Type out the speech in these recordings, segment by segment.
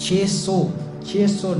600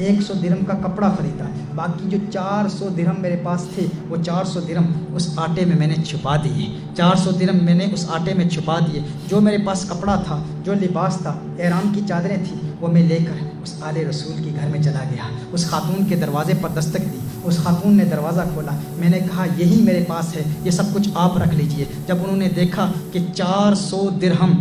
100 درہم کا کپڑا خریدا، باقی جو 400 درہم میرے پاس تھے وہ 400 درہم اس آٹے میں نے چھپا دیے، 400 درہم میں نے اس آٹے میں چھپا دیے۔ جو میرے پاس کپڑا تھا، جو لباس تھا، احرام کی چادریں تھیں، وہ میں لے کر اس آل رسول کے گھر میں چلا گیا، اس خاتون کے دروازے پر دستک دی، اس خاتون نے دروازہ کھولا، میں نے کہا یہی میرے پاس ہے، یہ سب کچھ آپ رکھ لیجئے۔ جب انہوں نے دیکھا کہ 400 درہم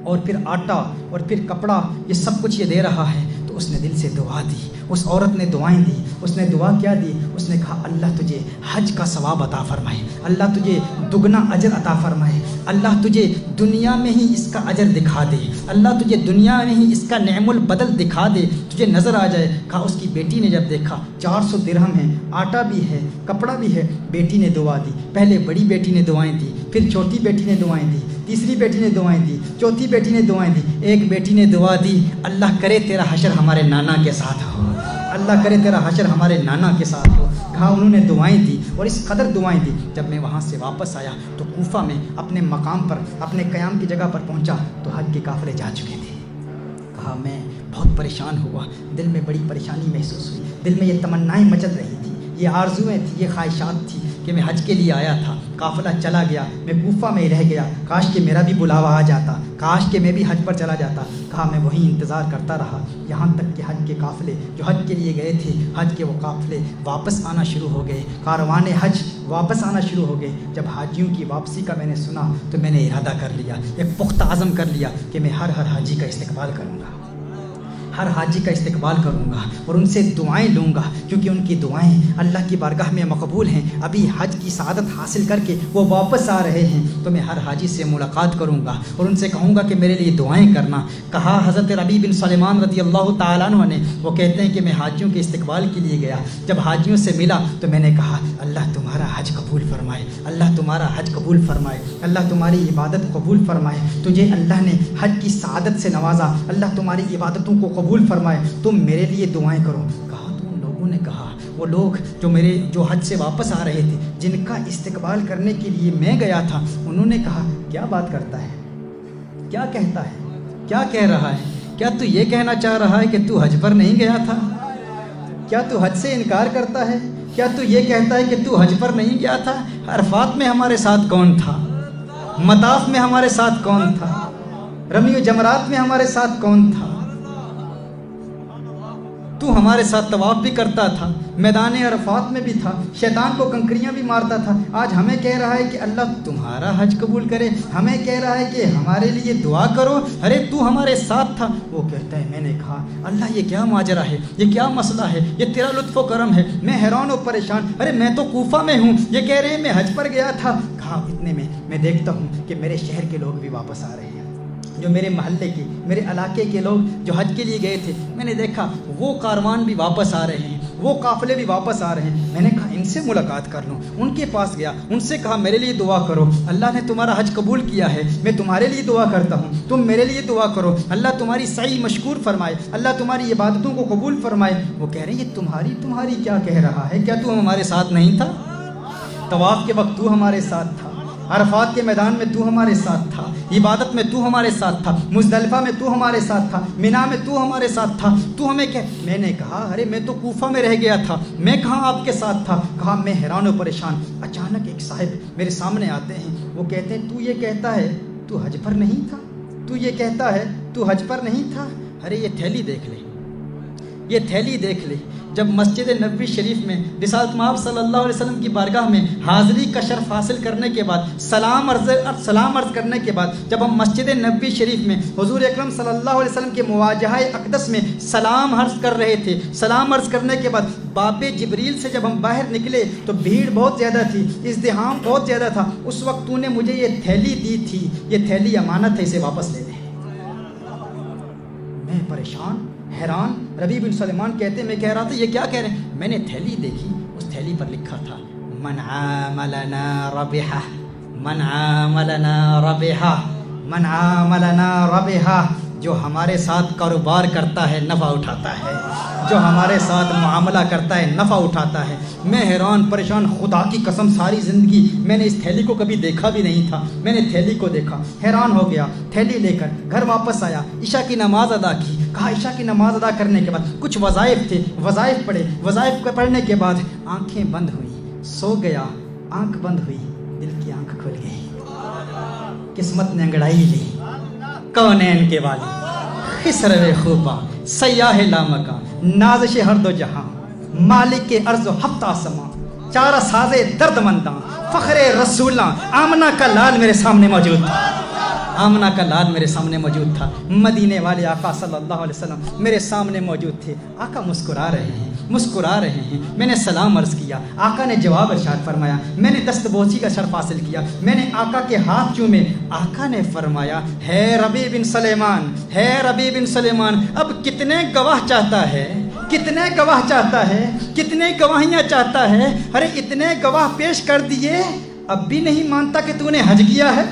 اور پھر آٹا اور پھر کپڑا یہ سب کچھ یہ دے رہا ہے، تو اس نے دل سے دعا دی، اس عورت نے دعائیں دی، اس نے دعا کیا دی، اس نے کہا اللہ تجھے حج کا ثواب عطا فرمائے، اللہ تجھے دگنا اجر عطا فرمائے، اللہ تجھے دنیا میں ہی اس کا اجر دکھا دے، اللہ تجھے دنیا میں ہی اس کا نعم البدل دکھا دے، تجھے نظر آ جائے۔ کہا اس کی بیٹی نے جب دیکھا 400 درہم ہے، آٹا بھی ہے، کپڑا بھی ہے، بیٹی نے دعا دی، پہلے بڑی بیٹی نے دعائیں دی، پھر چھوٹی بیٹی نے دعائیں دی، تیسری بیٹی نے دعائیں دی، چوتھی بیٹی نے دعائیں دی، ایک بیٹی نے دعا دی اللہ کرے تیرا حشر ہمارے نانا کے ساتھ ہو، اللہ کرے تیرا حشر ہمارے نانا کے ساتھ ہو۔ کہا انہوں نے دعائیں دی اور اس قدر دعائیں دی، جب میں وہاں سے واپس آیا تو کوفہ میں اپنے مقام پر، اپنے قیام کی جگہ پر پہنچا تو حج کے قافلے جا چکے تھے۔ کہا میں بہت پریشان ہوا، دل میں بڑی پریشانی محسوس ہوئی، دل میں یہ تمنائیں مچل رہی تھی، یہ آرزویں تھیں، یہ خواہشات تھی کہ میں حج کے لیے آیا تھا، قافلہ چلا گیا، میں کوفہ میں ہی رہ گیا، کاش کہ میرا بھی بلاوا آ جاتا، کاش کہ میں بھی حج پر چلا جاتا۔ کہا میں وہیں انتظار کرتا رہا یہاں تک کہ حج کے قافلے جو حج کے لیے گئے تھے، حج کے وہ قافلے واپس آنا شروع ہو گئے، کاروان حج واپس آنا شروع ہو گئے۔ جب حاجیوں کی واپسی کا میں نے سنا تو میں نے ارادہ کر لیا، ایک پختہ عزم کر لیا کہ میں ہر حاجی کا استقبال کروں گا، ہر حاجی کا استقبال کروں گا اور ان سے دعائیں لوں گا، کیونکہ ان کی دعائیں اللہ کی بارگاہ میں مقبول ہیں۔ ابھی حج کی سعادت حاصل کر کے وہ واپس آ رہے ہیں، تو میں ہر حاجی سے ملاقات کروں گا اور ان سے کہوں گا کہ میرے لیے دعائیں کرنا۔ کہا حضرت ربیع بن سلیمان رضی اللہ تعالیٰ عنہ نے، وہ کہتے ہیں کہ میں حاجیوں کے استقبال کے لیے گیا، جب حاجیوں سے ملا تو میں نے کہا اللہ تمہارا حج قبول فرمائے، اللہ تمہارا حج قبول فرمائے، اللہ تمہاری عبادت قبول فرمائے، تجھے اللہ نے حج کی سعادت سے نوازا، اللہ تمہاری عبادتوں کو قبول فرمائے، تم میرے لیے دعائیں کرو۔ کہا تو ان لوگوں نے کہا، وہ لوگ جو حج سے واپس آ رہے تھے، جن کا استقبال کرنے کے لیے میں گیا تھا، انہوں نے کہا کیا بات کرتا ہے، کیا کہتا ہے، کیا کہہ رہا ہے، کیا تو یہ کہنا چاہ رہا ہے کہ تو حج پر نہیں گیا تھا، کیا تو حج سے انکار کرتا ہے، کیا تو یہ کہتا ہے کہ تو حج پر نہیں گیا تھا؟ عرفات میں ہمارے ساتھ کون تھا، مطاف میں ہمارے ساتھ کون تھا، رمی و جمرات میں ہمارے ساتھ کون تھا، تو ہمارے ساتھ طواف بھی کرتا تھا، میدان عرفات میں بھی تھا، شیطان کو کنکریاں بھی مارتا تھا، آج ہمیں کہہ رہا ہے کہ اللہ تمہارا حج قبول کرے، ہمیں کہہ رہا ہے کہ ہمارے لیے دعا کرو، ارے تو ہمارے ساتھ تھا۔ وہ کہتا ہے میں نے کہا اللہ یہ کیا ماجرا ہے، یہ کیا مسئلہ ہے، یہ تیرا لطف و کرم ہے، میں حیران و پریشان، ارے میں تو کوفہ میں ہوں، یہ کہہ رہے ہیں میں حج پر گیا تھا۔ کہا اتنے میں دیکھتا ہوں کہ میرے شہر کے لوگ بھی واپس آ رہے ہیں، جو میرے محلے کے، میرے علاقے کے لوگ جو حج کے لیے گئے تھے، میں نے دیکھا وہ کاروان بھی واپس آ رہے ہیں، وہ قافلے بھی واپس آ رہے ہیں۔ میں نے کہا ان سے ملاقات کر لوں، ان کے پاس گیا، ان سے کہا میرے لیے دعا کرو، اللہ نے تمہارا حج قبول کیا ہے، میں تمہارے لیے دعا کرتا ہوں، تم میرے لیے دعا کرو، اللہ تمہاری سعی مشکور فرمائے، اللہ تمہاری عبادتوں کو قبول فرمائے۔ وہ کہہ رہے ہیں یہ تمہاری کیا کہہ رہا ہے، کیا تو ہمارے ساتھ نہیں تھا؟ طواف کے وقت تو ہمارے ساتھ تھا، عرفات کے میدان میں تو ہمارے ساتھ تھا، عبادت میں تو ہمارے ساتھ تھا، مزدلفہ میں تو ہمارے ساتھ تھا، مینا میں تو ہمارے ساتھ تھا، تو ہمیں میں نے کہا ارے میں تو کوفہ میں رہ گیا تھا، میں کہاں آپ کے ساتھ تھا؟ کہا میں حیران و پریشان۔ اچانک ایک صاحب میرے سامنے آتے ہیں، وہ کہتے ہیں تو یہ کہتا ہے تو حج پر نہیں تھا، تو یہ کہتا ہے تو حج پر نہیں تھا؟ ارے یہ تھیلی دیکھ لے، یہ تھیلی دیکھ لے۔ جب مسجد نبوی شریف میں رسالت مآب صلی اللہ علیہ وسلم کی بارگاہ میں حاضری کا شرف حاصل کرنے کے بعد، سلام عرض کرنے کے بعد، جب ہم مسجد نبوی شریف میں حضور اکرم صلی اللہ علیہ وسلم کے مواجہہ اقدس میں سلام عرض کر رہے تھے، سلام عرض کرنے کے بعد باب جبریل سے جب ہم باہر نکلے تو بھیڑ بہت زیادہ تھی، ازدحام بہت زیادہ تھا، اس وقت تو نے مجھے یہ تھیلی دی تھی، یہ تھیلی امانت ہے، اسے واپس لے لے۔ میں پریشان حیران، ربیع بن سلیمان کہتے ہیں میں کہہ رہا تھا یہ کیا کہہ رہے ہیں؟ میں نے تھیلی دیکھی، اس تھیلی پر لکھا تھا من عاملنا ربحا، من عاملنا ربحا، من عاملنا ربحا، جو ہمارے ساتھ کاروبار کرتا ہے نفع اٹھاتا ہے، جو ہمارے ساتھ معاملہ کرتا ہے نفع اٹھاتا ہے۔ میں حیران پریشان، خدا کی قسم ساری زندگی میں نے اس تھیلی کو کبھی دیکھا بھی نہیں تھا۔ میں نے تھیلی کو دیکھا، حیران ہو گیا، تھیلی لے کر گھر واپس آیا، عشاء کی نماز ادا کی۔ کہا عشاء کی نماز ادا کرنے کے بعد کچھ وظائف تھے، وظائف پڑھے، وظائف پڑھنے کے بعد آنکھیں بند ہوئیں، سو گیا، آنکھ بند ہوئی، دل کی آنکھ کھل گئی، قسمت نے انگڑائی لی۔ کونین کے والی، خسرو خوباں، سیاہ لامکاں، نازش ہر دو جہاں، مالک کے ارض و ہفت آسماں، چارہ سازے درد منداں، فخر رسولاں، آمنہ کا لال میرے سامنے موجود تھا، آمنہ کا لال میرے سامنے موجود تھا۔ مدینے والے آقا صلی اللہ علیہ وسلم میرے سامنے موجود تھے۔ آقا مسکرا رہے ہیں، مسکرا رہے ہیں۔ میں نے سلام عرض کیا، آقا نے جواب ارشاد فرمایا۔ میں نے دست بوسی کا شرف حاصل کیا، میں نے آقا کے ہاتھ چومے۔ آقا نے فرمایا، ہے ربیع بن سلیمان، ہے ربیع بن سلیمان، اب کتنے گواہ چاہتا ہے، کتنے گواہ چاہتا ہے، کتنے گواہیاں چاہتا ہے؟ ارے اتنے گواہ پیش کر دیے، اب بھی نہیں مانتا کہ تو نے حج کیا ہے؟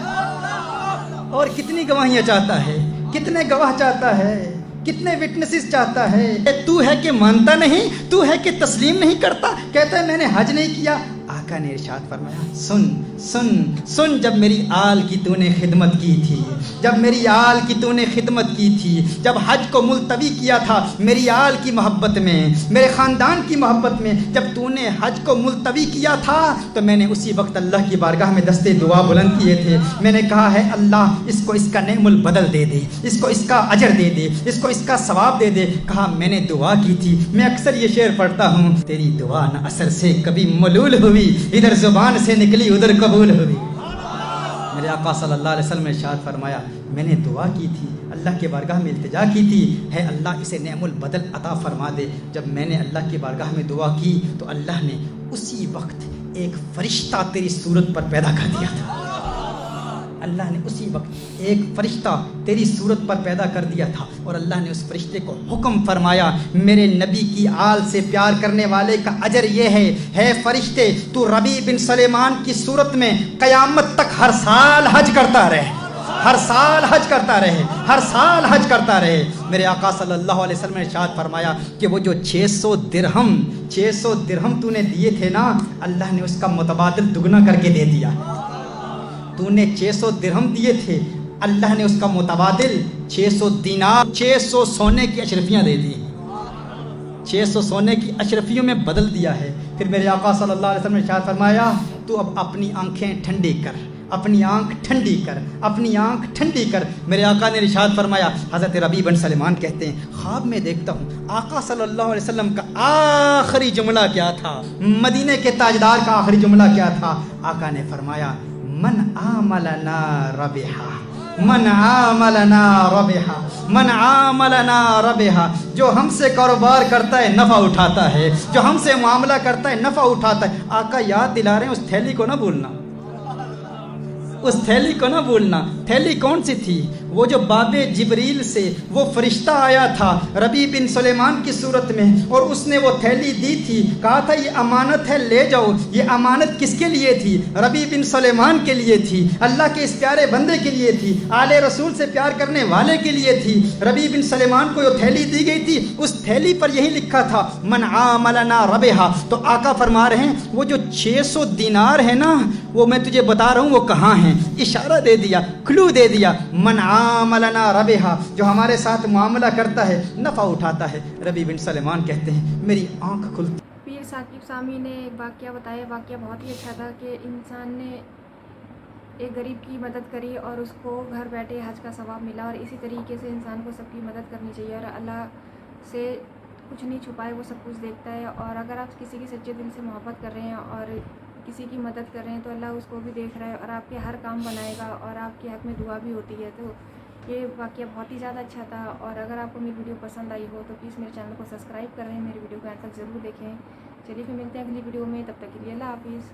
اور کتنی گواہیاں چاہتا ہے، کتنے گواہ چاہتا ہے، کتنے وٹنسز چاہتا ہے؟ تو ہے کہ مانتا نہیں، تو ہے کہ تسلیم نہیں کرتا، کہتا ہے میں نے حج نہیں کیا۔ آقا نے ارشاد فرمایا، سن سن سن، جب میری آل کی تو نے خدمت کی تھی، جب میری آل کی تو نے خدمت کی تھی، جب حج کو ملتوی کیا تھا میری آل کی محبت میں، میرے خاندان کی محبت میں، جب تو نے حج کو ملتوی کیا تھا تو میں نے اسی وقت اللہ کی بارگاہ میں دستے دعا بلند کیے تھے۔ میں نے کہا ہے اللہ اس کو اس کا نعم البدل دے دے، اس کو اس کا اجر دے دے، اس کو اس کا ثواب دے دے۔ کہا میں نے دعا کی تھی، میں اکثر یہ شعر پڑھتا ہوں، تیری دعا نہ اثر سے کبھی ملول ہوئی، ادھر زبان سے نکلی ادھر قبول ہوئی۔ میرے آقا صلی اللہ علیہ وسلم نے ارشاد فرمایا، میں نے دعا کی تھی، اللہ کے بارگاہ میں التجا کی تھی، ہے اللہ اسے نعم البدل عطا فرما دے۔ جب میں نے اللہ کی بارگاہ میں دعا کی تو اللہ نے اسی وقت ایک فرشتہ تیری صورت پر پیدا کر دیا تھا، اللہ نے اسی وقت ایک فرشتہ تیری صورت پر پیدا کر دیا تھا، اور اللہ نے اس فرشتے کو حکم فرمایا، میرے نبی کی آل سے پیار کرنے والے کا اجر یہ ہے فرشتے تو ربیع بن سلیمان کی صورت میں قیامت تک ہر سال حج کرتا رہے، ہر سال حج کرتا رہے، ہر سال حج کرتا رہے۔ میرے آقا صلی اللہ علیہ وسلم نے ارشاد فرمایا کہ وہ جو 600 درہم تو نے دیے تھے نا، اللہ نے اس کا متبادل دگنا کر کے دے دیا۔ تو نے 600 درہم دیے تھے، اللہ نے اس کا متبادل 600 دینار، 600 سونے کی اشرفیاں دے دی، 600 سونے کی اشرفیوں میں بدل دیا ہے۔ پھر میرے آقا صلی اللہ علیہ وسلم نے ارشاد فرمایا، تو اب اپنی آنکھیں ٹھنڈی کر، اپنی آنکھ ٹھنڈی کر، اپنی آنکھ ٹھنڈی کر۔ میرے آقا نے ارشاد فرمایا، حضرت ربیع بن سلیمان کہتے ہیں، خواب میں دیکھتا ہوں آقا صلی اللہ علیہ وسلم کا آخری جملہ کیا تھا، مدینے کے تاجدار کا آخری جملہ کیا تھا؟ آقا نے فرمایا، من عاملنا ربحا، من عاملنا ربحا، من عاملنا ربحا، جو ہم سے کاروبار کرتا ہے نفع اٹھاتا ہے، جو ہم سے معاملہ کرتا ہے نفع اٹھاتا ہے۔ آقا یاد دلا رہے ہیں اس تھیلی کو نہ بھولنا، اس تھیلی کو نہ بھولنا۔ تھیلی کون سی تھی؟ وہ جو باب جبریل سے وہ فرشتہ آیا تھا ربیع بن سلیمان کی صورت میں، اور اس نے وہ تھیلی دی تھی، کہا تھا یہ امانت ہے لے جاؤ۔ یہ امانت کس کے لیے تھی؟ ربیع بن سلیمان کے لیے تھی، اللہ کے اس پیارے بندے کے لیے تھی، آل رسول سے پیار کرنے والے کے لیے تھی۔ ربیع بن سلیمان کو جو تھیلی دی گئی تھی، اس تھیلی پر یہی لکھا تھا، من عاملنا ربحا۔ تو آقا فرما رہے ہیں وہ جو 600 دینار ہے نا، وہ میں تجھے بتا رہا ہوں وہ کہاں ہیں۔ اشارہ دے دیا، کلو دے دیا، من عاملنا ربحا، جو ہمارے ساتھ معاملہ کرتا ہے نفع اٹھاتا ہے۔ ربیع بن سلیمان کہتے ہیں میری آنکھ کھلتی۔ پیر ثاقب سامی نے ایک واقعہ بتایا، واقعہ بہت ہی اچھا تھا کہ انسان نے ایک غریب کی مدد کری اور اس کو گھر بیٹھے حج کا ثواب ملا، اور اسی طریقے سے انسان کو سب کی مدد کرنی چاہیے، اور اللہ سے کچھ نہیں چھپائے، وہ سب کچھ دیکھتا ہے۔ اور اگر آپ کسی کی سچے دل سے محبت کر رہے ہیں اور کسی کی مدد کر رہے ہیں تو اللہ اس کو بھی دیکھ رہا ہے اور آپ کے ہر کام بنائے گا، اور آپ کے حق میں دعا بھی ہوتی ہے۔ تو یہ واقعہ بہت ہی زیادہ اچھا تھا، اور اگر آپ کو میری ویڈیو پسند آئی ہو تو پلیز میرے چینل کو سبسکرائب کر رہے ہیں، میری ویڈیو کو یہاں تک ضرور دیکھیں۔ چلیے پھر ملتے ہیں اگلی ویڈیو میں، تب تک کے لیے اللہ حافظ۔